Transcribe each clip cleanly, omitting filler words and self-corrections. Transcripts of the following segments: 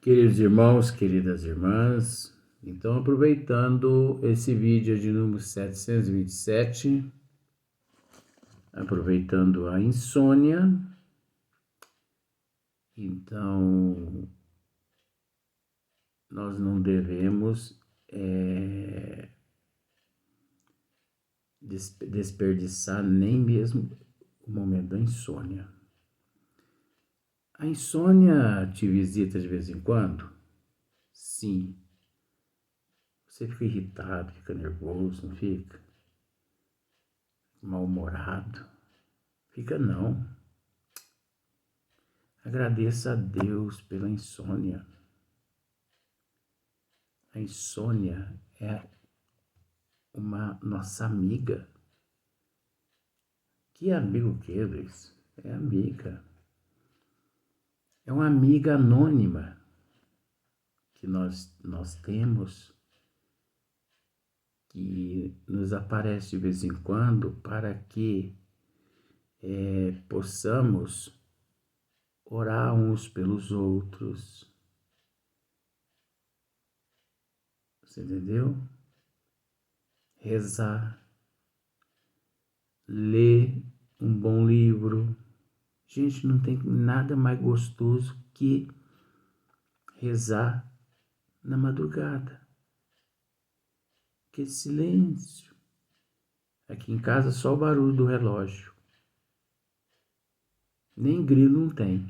Queridos irmãos, queridas irmãs, então aproveitando esse vídeo de número 727, aproveitando a insônia, então nós não devemos desperdiçar nem mesmo o momento da insônia. A insônia te visita de vez em quando? Sim. Você fica irritado, fica nervoso, não fica? Mal-humorado? Fica não. Agradeça a Deus pela insônia. A insônia é uma nossa amiga. Que amigo que é, Luiz? É amiga. É uma amiga anônima que nós temos, que nos aparece de vez em quando para que possamos orar uns pelos outros. Você entendeu? Rezar, ler um bom livro. Gente, não tem nada mais gostoso que rezar na madrugada. Que silêncio. Aqui em casa só o barulho do relógio. Nem grilo não tem.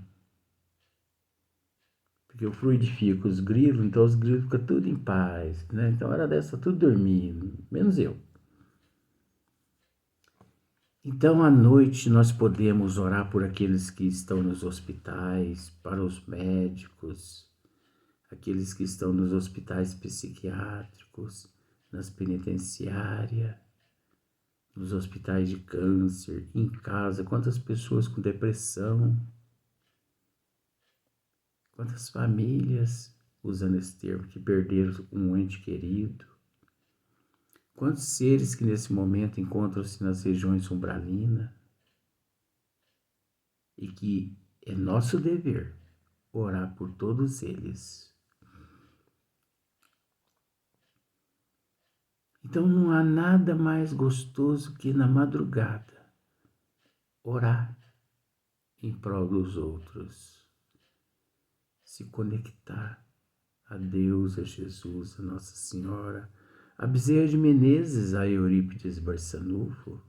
Porque eu fluidifico os grilos, então os grilos ficam tudo em paz, né? Então hora dessa tudo dormindo, menos eu. Então à noite nós podemos orar por aqueles que estão nos hospitais, para os médicos, aqueles que estão nos hospitais psiquiátricos, nas penitenciárias, nos hospitais de câncer, em casa, quantas pessoas com depressão, quantas famílias, usando esse termo, que perderam um ente querido, quantos seres que nesse momento encontram-se nas regiões umbralinas e que é nosso dever orar por todos eles. Então não há nada mais gostoso que na madrugada orar em prol dos outros, se conectar a Deus, a Jesus, a Nossa Senhora, a Bezerra de Menezes, a Eurípides Barçanufo.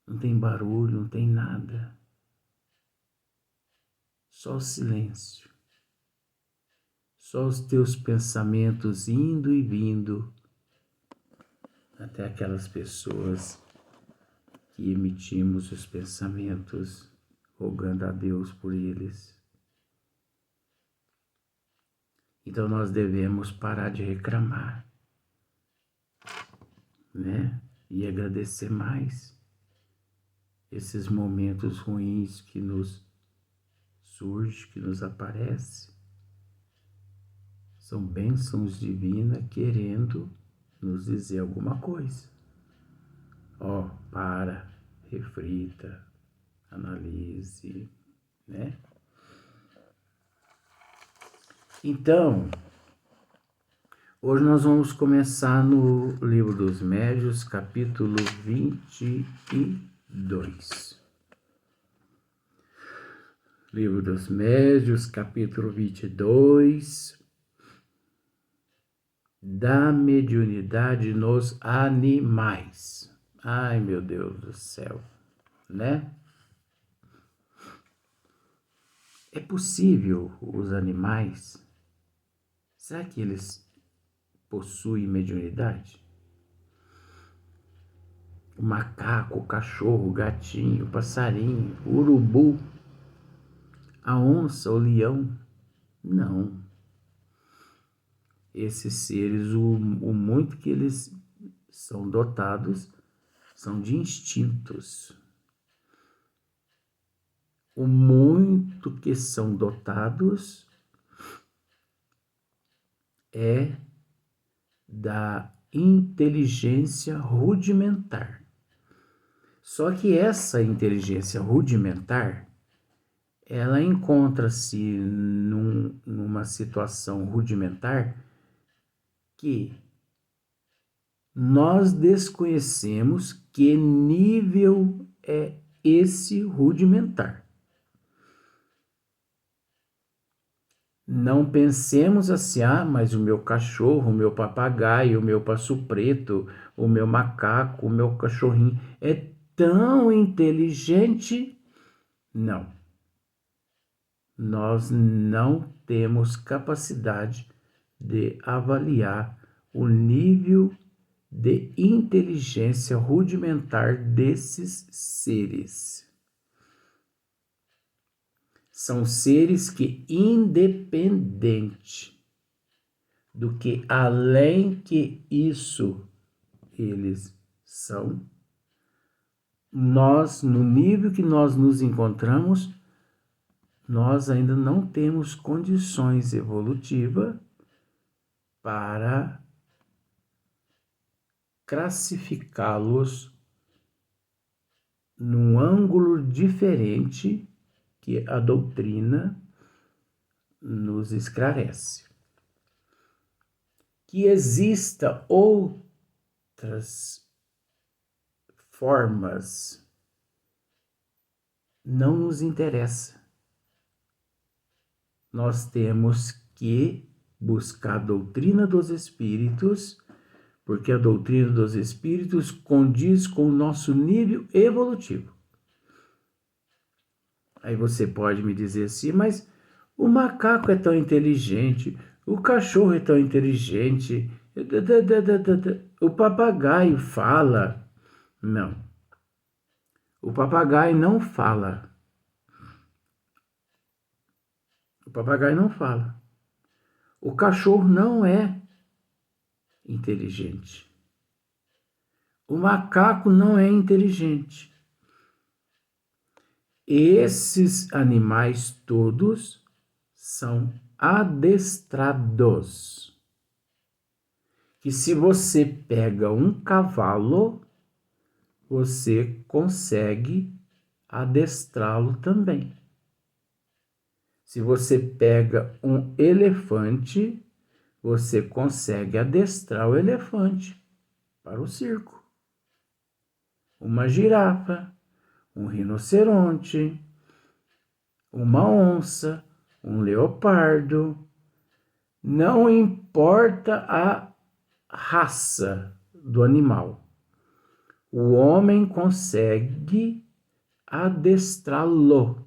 Não tem barulho, não tem nada, só o silêncio, só os teus pensamentos indo e vindo até aquelas pessoas que emitimos os pensamentos, rogando a Deus por eles. Então nós devemos parar de reclamar, né? E agradecer mais esses momentos ruins que nos surgem, que nos aparecem. São bênçãos divinas querendo nos dizer alguma coisa. Para, reflita, analise, né? Então, hoje nós vamos começar no Livro dos Médiuns, capítulo 22. Livro dos Médiuns, capítulo 22. Da mediunidade nos animais. Ai, meu Deus do céu, né? É possível os animais, será que eles possuem mediunidade? O macaco, o cachorro, o gatinho, o passarinho, o urubu, a onça, o leão? Não. Esses seres, o muito que eles são dotados, são de instintos. O muito que são dotados é da inteligência rudimentar. Só que essa inteligência rudimentar ela encontra-se numa situação rudimentar que nós desconhecemos que nível é esse rudimentar. Não pensemos assim, mas o meu cachorro, o meu papagaio, o meu passo preto, o meu macaco, o meu cachorrinho é tão inteligente. Não. Nós não temos capacidade de avaliar o nível de inteligência rudimentar desses seres. São seres que, independente do que além que isso eles são, nós, no nível que nós nos encontramos, nós ainda não temos condições evolutivas para classificá-los num ângulo diferente que a doutrina nos esclarece. Que exista outras formas não nos interessa. Nós temos que buscar a doutrina dos espíritos, porque a doutrina dos espíritos condiz com o nosso nível evolutivo. Aí você pode me dizer assim, mas o macaco é tão inteligente, o cachorro é tão inteligente, o papagaio fala. Não. O papagaio não fala. O papagaio não fala. O cachorro não é inteligente. O macaco não é inteligente. Esses animais todos são adestrados. Que se você pega um cavalo, você consegue adestrá-lo também. Se você pega um elefante, você consegue adestrar o elefante para o circo. Uma girafa, um rinoceronte, uma onça, um leopardo. Não importa a raça do animal. O homem consegue adestrá-lo.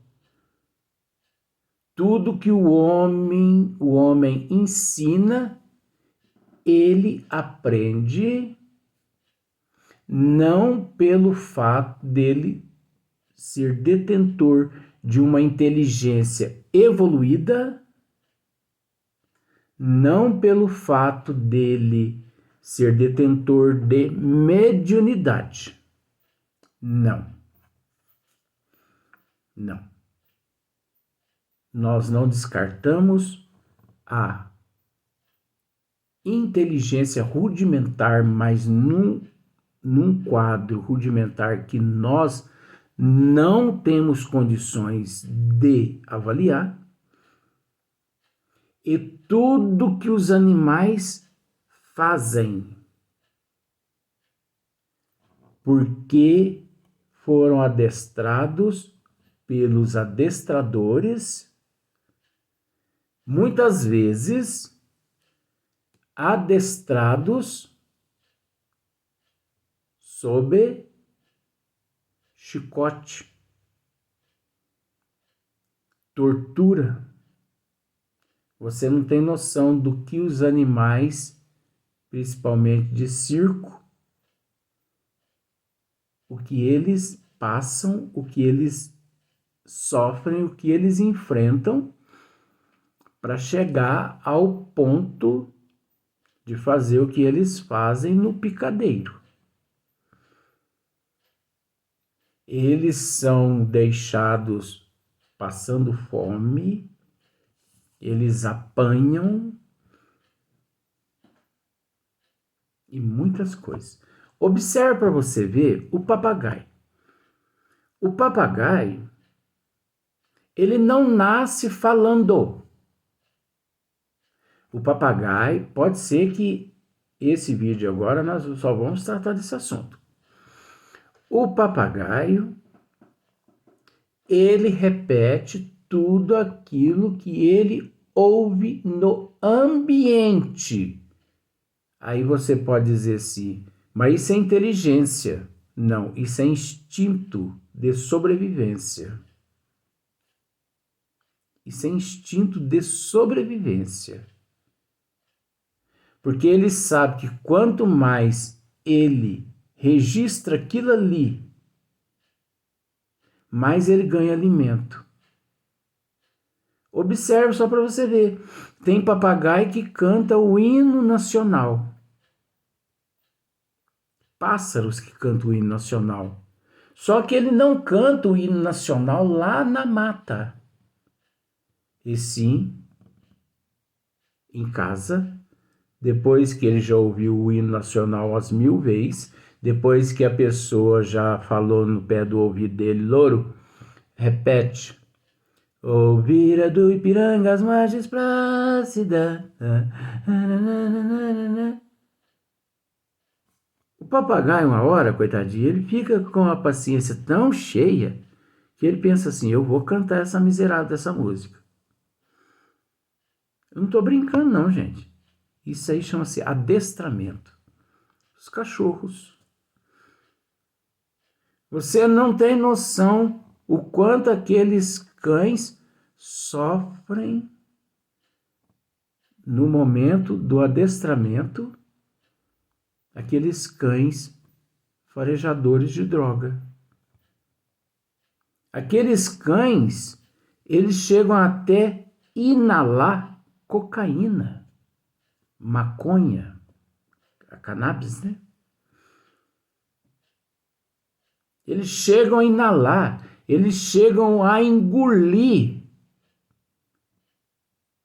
Tudo que o homem ensina, ele aprende, não pelo fato dele ser detentor de uma inteligência evoluída, não pelo fato dele ser detentor de mediunidade. Não. Não. Nós não descartamos a inteligência rudimentar, mas num quadro rudimentar que nós não temos condições de avaliar, e tudo que os animais fazem, porque foram adestrados pelos adestradores, muitas vezes adestrados sob chicote, tortura. Você não tem noção do que os animais, principalmente de circo, o que eles passam, o que eles sofrem, o que eles enfrentam para chegar ao ponto de fazer o que eles fazem no picadeiro. Eles são deixados passando fome, eles apanham e muitas coisas. Observe para você ver o papagaio. O papagaio, Ele não nasce falando. O papagaio, pode ser que esse vídeo agora nós só vamos tratar desse assunto. O papagaio, ele repete tudo aquilo que ele ouve no ambiente. Aí você pode dizer assim, mas isso é inteligência. Não, isso é instinto de sobrevivência. Isso é instinto de sobrevivência. Porque ele sabe que quanto mais ele registra aquilo ali, mais ele ganha alimento. Observe só para você ver. Tem papagaio que canta o hino nacional. Pássaros que cantam o hino nacional. Só que ele não canta o hino nacional lá na mata. E sim, em casa, depois que ele já ouviu o hino nacional as 1000 vezes, depois que a pessoa já falou no pé do ouvido dele, louro, repete. Ouvira do Ipiranga as margens plácidas. O papagaio, uma hora, coitadinho, ele fica com a paciência tão cheia que ele pensa assim, eu vou cantar essa miserável dessa música. Eu não tô brincando não, gente. Isso aí chama-se adestramento. Os cachorros. Você não tem noção o quanto aqueles cães sofrem no momento do adestramento, aqueles cães farejadores de droga. Aqueles cães, eles chegam até inalar cocaína, maconha, a cannabis, né? Eles chegam a inalar, eles chegam a engolir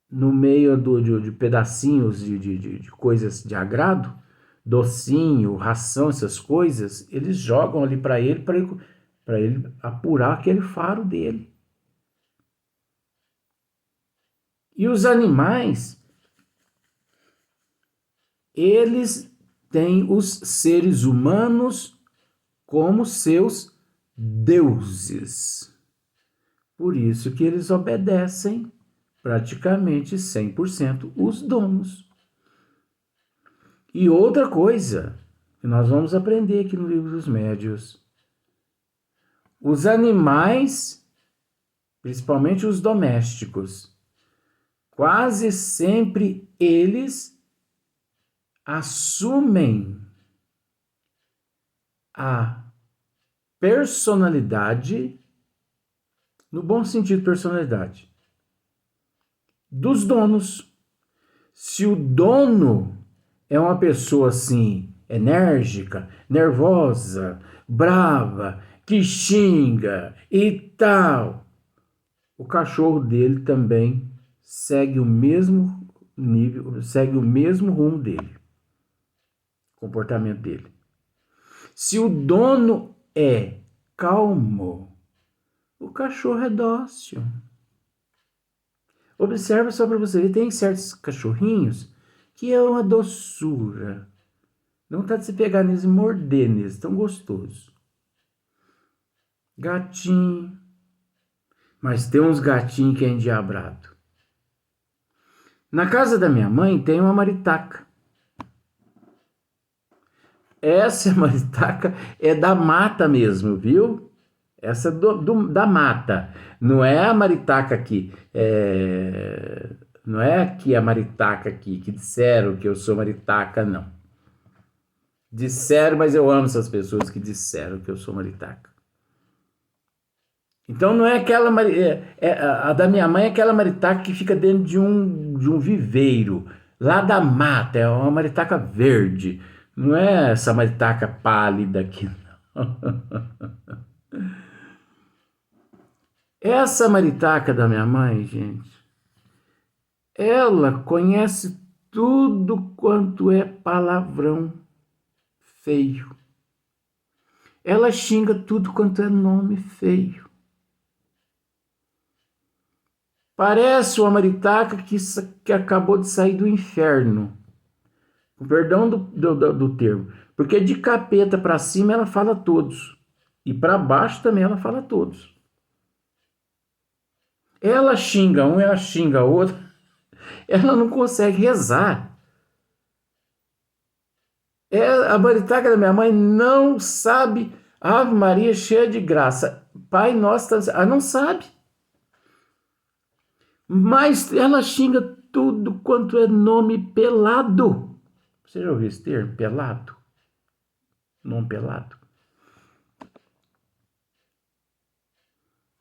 no meio de pedacinhos de coisas de agrado, docinho, ração, essas coisas, eles jogam ali para ele apurar aquele faro dele. E os animais, eles têm os seres humanos como seus deuses. Por isso que eles obedecem praticamente 100% os donos. E outra coisa que nós vamos aprender aqui no Livro dos Médiuns. Os animais, principalmente os domésticos, quase sempre eles assumem a personalidade, no bom sentido personalidade, dos donos. Se o dono é uma pessoa assim, enérgica, nervosa, brava, que xinga e tal, o cachorro dele também segue o mesmo nível, segue o mesmo rumo dele, comportamento dele. Se o dono é calmo, o cachorro é dócil. Observa só para você ver, tem certos cachorrinhos que é uma doçura. Não tá de se pegar neles e morder neles, tão gostoso. Gatinho. Mas tem uns gatinhos que é endiabrado. Na casa da minha mãe tem uma maritaca. Essa maritaca é da mata mesmo, viu? Essa da mata. Não é a maritaca aqui. Não é aqui a maritaca aqui, que disseram que eu sou maritaca, não. Disseram, mas eu amo essas pessoas que disseram que eu sou maritaca. Então não é aquela... a da minha mãe é aquela maritaca que fica dentro de um viveiro. Lá da mata, é uma maritaca verde. Não é essa maritaca pálida aqui, não. Essa maritaca da minha mãe, gente, ela conhece tudo quanto é palavrão feio. Ela xinga tudo quanto é nome feio. Parece uma maritaca que acabou de sair do inferno. Com perdão do termo. Porque de capeta para cima ela fala todos. E para baixo também ela fala todos. Ela xinga um, ela xinga outro. Ela não consegue rezar. A maritaca da minha mãe não sabe Ave Maria cheia de graça. Pai nosso, ela não sabe. Mas ela xinga tudo quanto é nome pelado. Você já ouviu esse termo? Pelado? Nome pelado.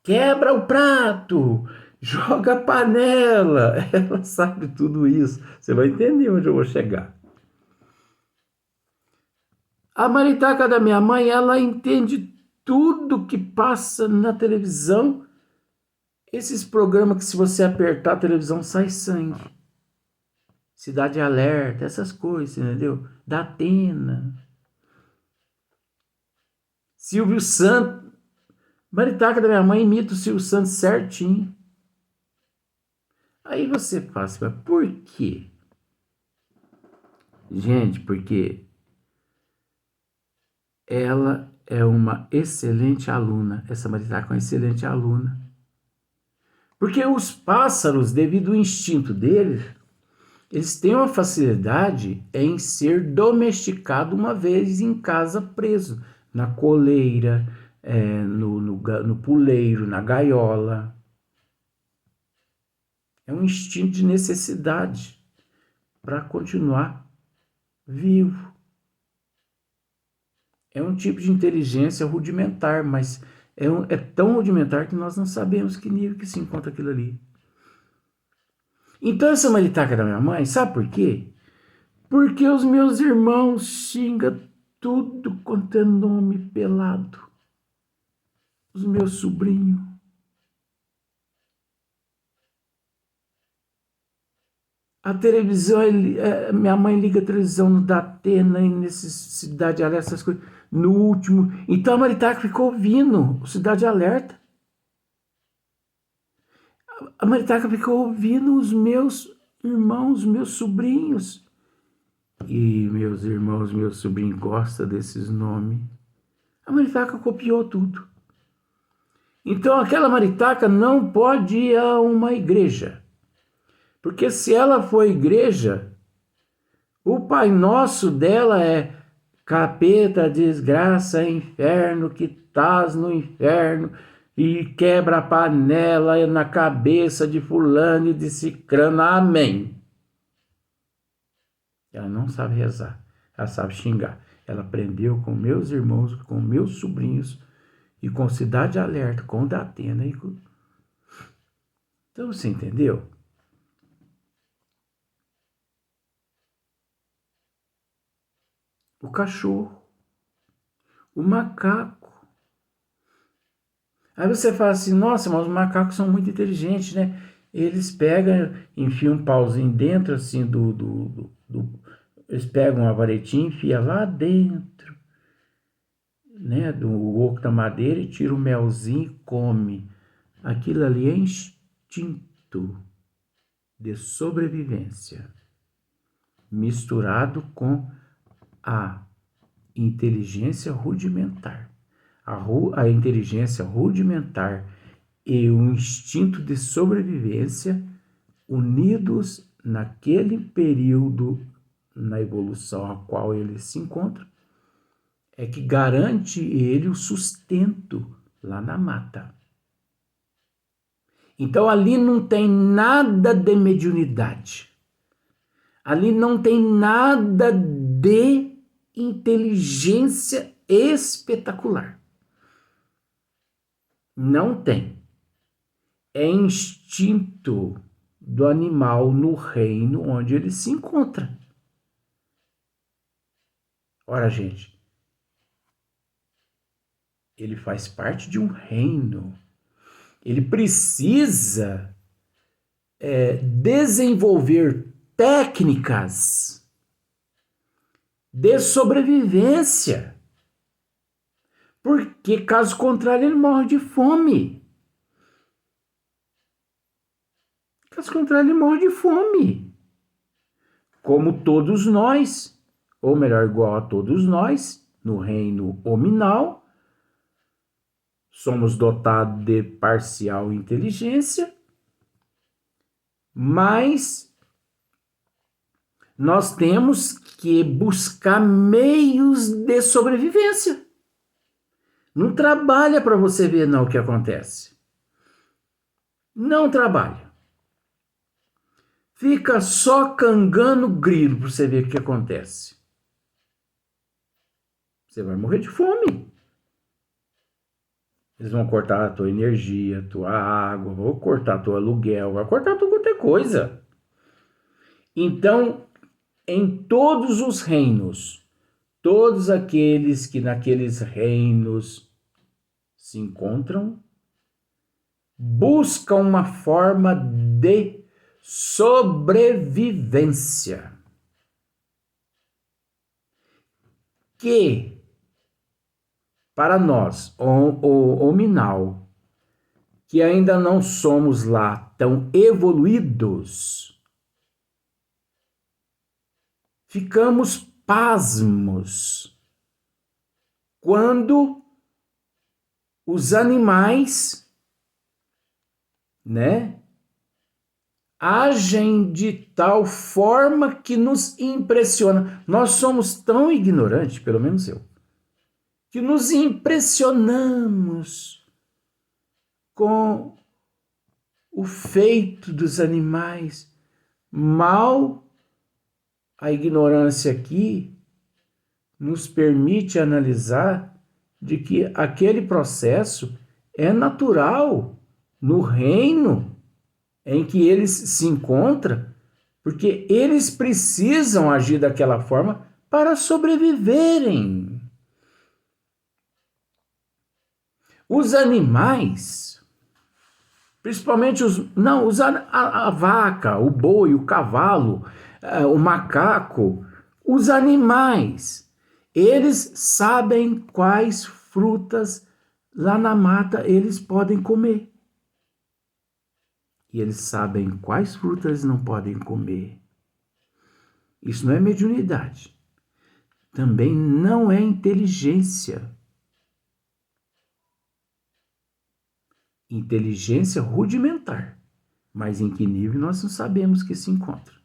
Quebra o prato, joga a panela. Ela sabe tudo isso. Você vai entender onde eu vou chegar. A maritaca da minha mãe, ela entende tudo que passa na televisão. Esses programas que se você apertar a televisão sai sangue. Cidade Alerta, essas coisas, entendeu? Da Atena. Silvio Santos. Maritaca da minha mãe imita o Silvio Santos certinho. Aí você fala assim, mas por quê? Gente, porque ela é uma excelente aluna. Essa maritaca é uma excelente aluna. Porque os pássaros, devido ao instinto deles, eles têm uma facilidade em ser domesticado uma vez em casa preso. Na coleira, no puleiro, na gaiola. É um instinto de necessidade para continuar vivo. É um tipo de inteligência rudimentar, mas é tão rudimentar que nós não sabemos que nível que se encontra aquilo ali. Então essa maritaca da minha mãe, sabe por quê? Porque os meus irmãos xingam tudo quanto é nome pelado. Os meus sobrinhos. A televisão, minha mãe liga a televisão no Datena, nesse Cidade Alerta, essas coisas, no último. Então a maritaca ficou ouvindo o Cidade Alerta. A maritaca ficou ouvindo os meus irmãos, meus sobrinhos. E meus irmãos, meus sobrinhos gostam desses nomes. A maritaca copiou tudo. Então aquela maritaca não pode ir a uma igreja. Porque se ela for igreja, o Pai Nosso dela é capeta, desgraça, inferno, que estás no inferno, e quebra a panela na cabeça de fulano e de cicrano, amém. Ela não sabe rezar, ela sabe xingar. Ela aprendeu com meus irmãos, com meus sobrinhos, e com Cidade Alerta, com Datena. Então você entendeu? O cachorro, o macaco. Aí você fala assim, nossa, mas os macacos são muito inteligentes, né? Eles pegam, enfiam um pauzinho dentro, assim, eles pegam uma varetinha, enfia lá dentro, né, do oco da madeira e tira o melzinho e come. Aquilo ali é instinto de sobrevivência, misturado com a inteligência rudimentar. A inteligência rudimentar e o instinto de sobrevivência unidos naquele período na evolução a qual ele se encontra, é que garante ele o sustento lá na mata. Então ali não tem nada de mediunidade. Ali não tem nada de inteligência espetacular. Não tem. É instinto do animal no reino onde ele se encontra. Ora, gente, ele faz parte de um reino. Ele precisa desenvolver técnicas de sobrevivência. Porque, caso contrário, ele morre de fome. Caso contrário, ele morre de fome. Como todos nós, ou melhor, igual a todos nós, no reino hominal, somos dotados de parcial inteligência, mas nós temos que buscar meios de sobrevivência. Não trabalha para você ver não o que acontece. Não trabalha. Fica só cangando grilo para você ver o que acontece. Você vai morrer de fome. Eles vão cortar a tua energia, a tua água, vão cortar teu aluguel, vão cortar tudo quanto é coisa. Então, em todos os reinos, todos aqueles que naqueles reinos se encontram, buscam uma forma de sobrevivência. Que, para nós, o hominal, que ainda não somos lá tão evoluídos, ficamos pasmos quando os animais, né, agem de tal forma que nos impressiona. Nós somos tão ignorantes, pelo menos eu, que nos impressionamos com o feito dos animais. Mal a ignorância aqui nos permite analisar de que aquele processo é natural no reino em que eles se encontram, porque eles precisam agir daquela forma para sobreviverem. Os animais, principalmente a vaca, o boi, o cavalo, o macaco, os animais, eles sabem quais frutas lá na mata eles podem comer. E eles sabem quais frutas não podem comer. Isso não é mediunidade. Também não é inteligência. Inteligência rudimentar. Mas em que nível nós não sabemos que se encontra.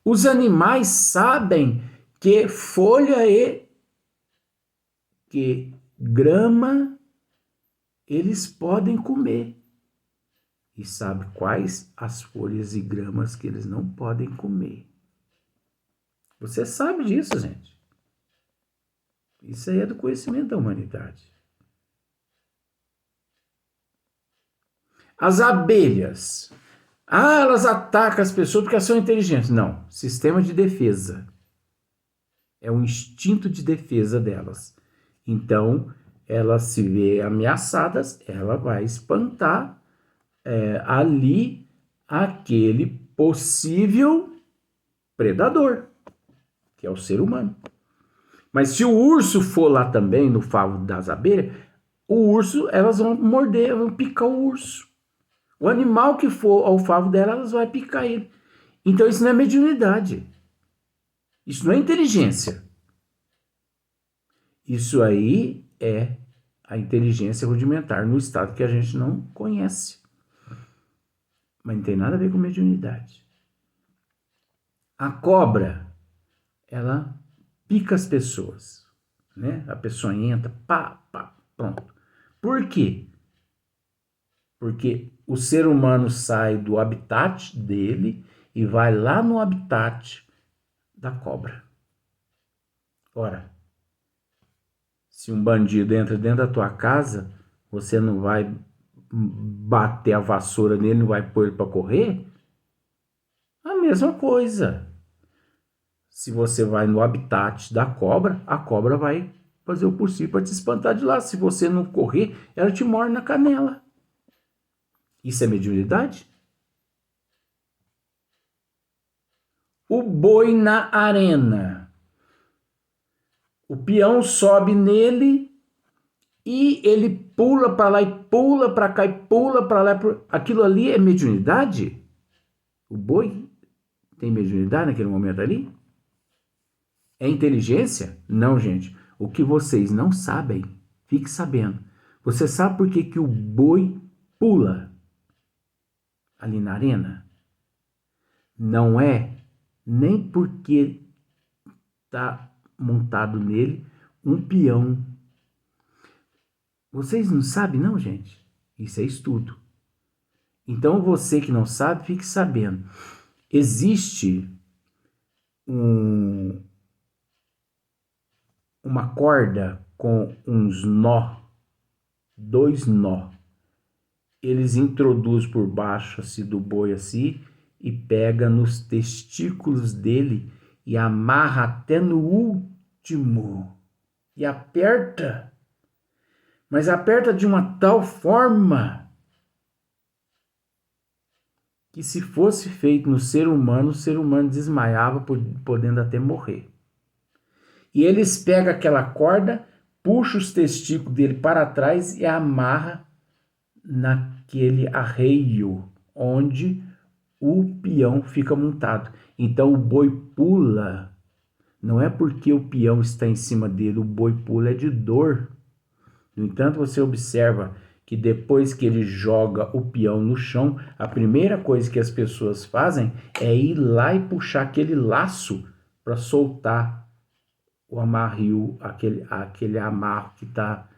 Os animais sabem que folha e que grama eles podem comer. E sabe quais as folhas e gramas que eles não podem comer. Você sabe disso, gente. Isso aí é do conhecimento da humanidade. As abelhas. Elas atacam as pessoas porque elas são inteligentes. Não, sistema de defesa. É um instinto de defesa delas. Então, elas se vê ameaçadas, ela vai espantar ali aquele possível predador, que é o ser humano. Mas se o urso for lá também no favo das abelhas, o urso, elas vão morder, vão picar o urso. O animal que for ao favo dela, elas vão picar ele. Então isso não é mediunidade. Isso não é inteligência. Isso aí é a inteligência rudimentar no estado que a gente não conhece. Mas não tem nada a ver com mediunidade. A cobra, ela pica as pessoas, né? A pessoa entra, pá, pronto. Por quê? Porque o ser humano sai do habitat dele e vai lá no habitat da cobra. Ora, se um bandido entra dentro da tua casa, você não vai bater a vassoura nele, não vai pôr ele para correr? A mesma coisa. Se você vai no habitat da cobra, a cobra vai fazer o possível para te espantar de lá. Se você não correr, ela te morde na canela. Isso é mediunidade? O boi na arena. O peão sobe nele e ele pula para lá e pula para cá e pula para lá. Aquilo ali é mediunidade? O boi tem mediunidade naquele momento ali? É inteligência? Não, gente. O que vocês não sabem, fique sabendo. Você sabe por que, que o boi pula ali na arena? Não é nem porque está montado nele um peão. Vocês não sabem, não, gente? Isso é estudo. Então, você que não sabe, fique sabendo. Existe uma corda com uns nó, 2 nó. Eles introduzem por baixo assim, do boi assim e pega nos testículos dele e amarra até no último e aperta, mas aperta de uma tal forma que se fosse feito no ser humano, o ser humano desmaiava, podendo até morrer. E eles pegam aquela corda, puxam os testículos dele para trás e amarra naquele arreio onde o peão fica montado. Então o boi pula, não é porque o peão está em cima dele, o boi pula é de dor. No entanto, você observa que depois que ele joga o peão no chão, a primeira coisa que as pessoas fazem é ir lá e puxar aquele laço para soltar o amarrio, aquele amarro que está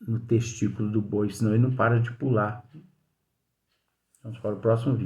no testículo do boi, senão ele não para de pular. Vamos para o próximo vídeo.